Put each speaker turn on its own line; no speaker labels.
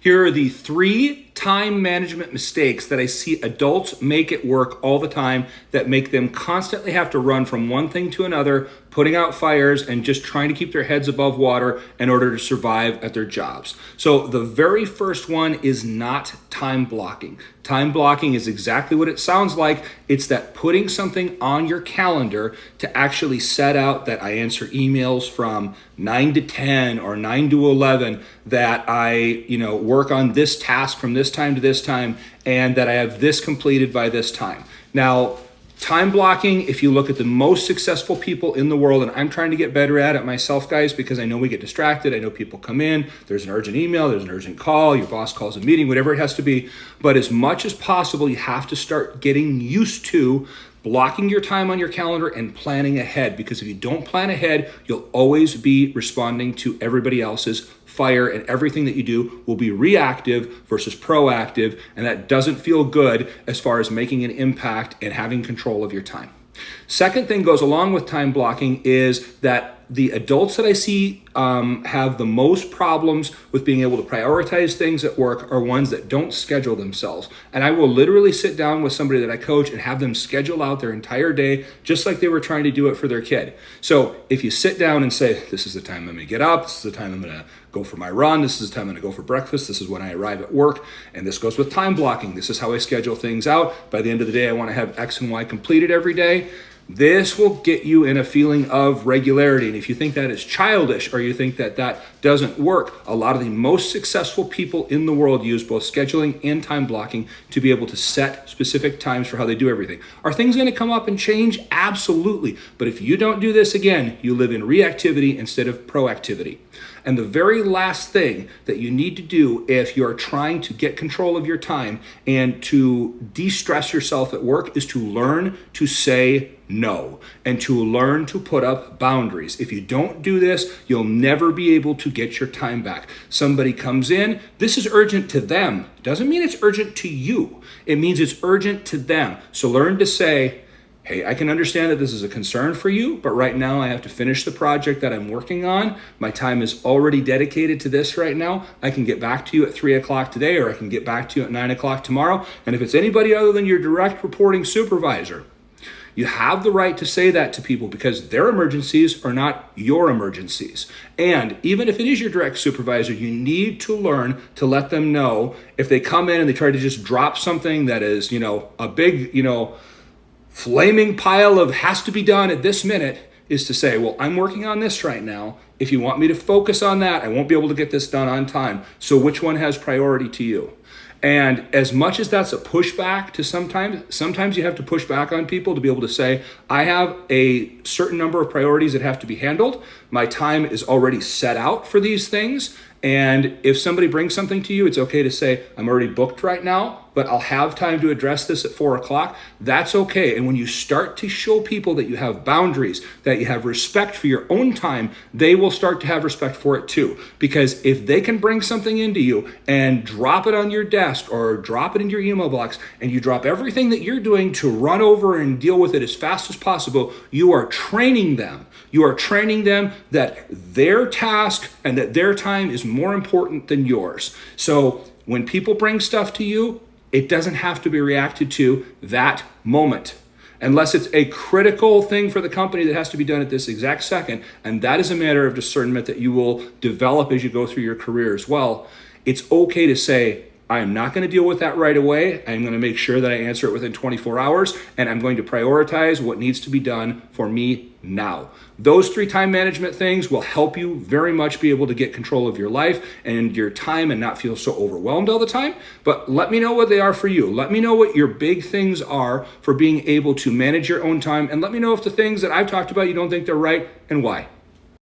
Here are the 3 time management mistakes that I see adults make at work all the time that make them constantly have to run from one thing to another, putting out fires and just trying to keep their heads above water in order to survive at their jobs. So the very first one is not time blocking. Time blocking is exactly what it sounds like. It's that putting something on your calendar to actually set out that I answer emails from 9 to 10 or 9 to 11, that I, work on this task from this time to this time, and that I have this completed by this time. Now, time blocking, if you look at the most successful people in the world, and I'm trying to get better at it myself, guys, because I know we get distracted. I know people come in, there's an urgent email, there's an urgent call, your boss calls a meeting, whatever it has to be. But as much as possible, you have to start getting used to blocking your time on your calendar and planning ahead, because if you don't plan ahead, you'll always be responding to everybody else's fire, and everything that you do will be reactive versus proactive, and that doesn't feel good as far as making an impact and having control of your time. Second thing goes along with time blocking is that the adults that I see have the most problems with being able to prioritize things at work are ones that don't schedule themselves. And I will literally sit down with somebody that I coach and have them schedule out their entire day just like they were trying to do it for their kid. So if you sit down and say, this is the time I'm going to get up, this is the time I'm going to go for my run, this is the time I'm going to go for breakfast, this is when I arrive at work, and this goes with time blocking. This is how I schedule things out. By the end of the day, I want to have X and Y completed every day. This will get you in a feeling of regularity. And if you think that is childish, or you think that that doesn't work, a lot of the most successful people in the world use both scheduling and time blocking to be able to set specific times for how they do everything. Are things going to come up and change? Absolutely. But if you don't do this, again, you live in reactivity instead of proactivity. And the very last thing that you need to do if you're trying to get control of your time and to de-stress yourself at work is to learn to say no, and to learn to put up boundaries. If you don't do this, you'll never be able to get your time back. Somebody comes in, this is urgent to them. Doesn't mean it's urgent to you. It means it's urgent to them. So learn to say, hey, I can understand that this is a concern for you, but right now I have to finish the project that I'm working on. My time is already dedicated to this right now. I can get back to you at 3 o'clock today, or I can get back to you at 9 o'clock tomorrow. And if it's anybody other than your direct reporting supervisor, you have the right to say that to people, because their emergencies are not your emergencies. And even if it is your direct supervisor, you need to learn to let them know if they come in and they try to just drop something that is, a big, flaming pile of has to be done at this minute, is to say, well, I'm working on this right now. If you want me to focus on that, I won't be able to get this done on time. So which one has priority to you? And as much as that's a pushback to sometimes you have to push back on people to be able to say, I have a certain number of priorities that have to be handled. My time is already set out for these things. And if somebody brings something to you, it's okay to say, I'm already booked right now, but I'll have time to address this at 4 o'clock. That's okay. And when you start to show people that you have boundaries, that you have respect for your own time, they will start to have respect for it too. Because if they can bring something into you and drop it on your desk or drop it into your email box, and you drop everything that you're doing to run over and deal with it as fast as possible, you are training them. You are training them that their task and that their time is more important than yours. So when people bring stuff to you, it doesn't have to be reacted to that moment, unless it's a critical thing for the company that has to be done at this exact second. And that is a matter of discernment that you will develop as you go through your career as well. It's okay to say, I'm not going to deal with that right away. I'm going to make sure that I answer it within 24 hours, and I'm going to prioritize what needs to be done for me now. Those 3 time management things will help you very much be able to get control of your life and your time and not feel so overwhelmed all the time. But let me know what they are for you. Let me know what your big things are for being able to manage your own time, and let me know if the things that I've talked about you don't think they're right and why.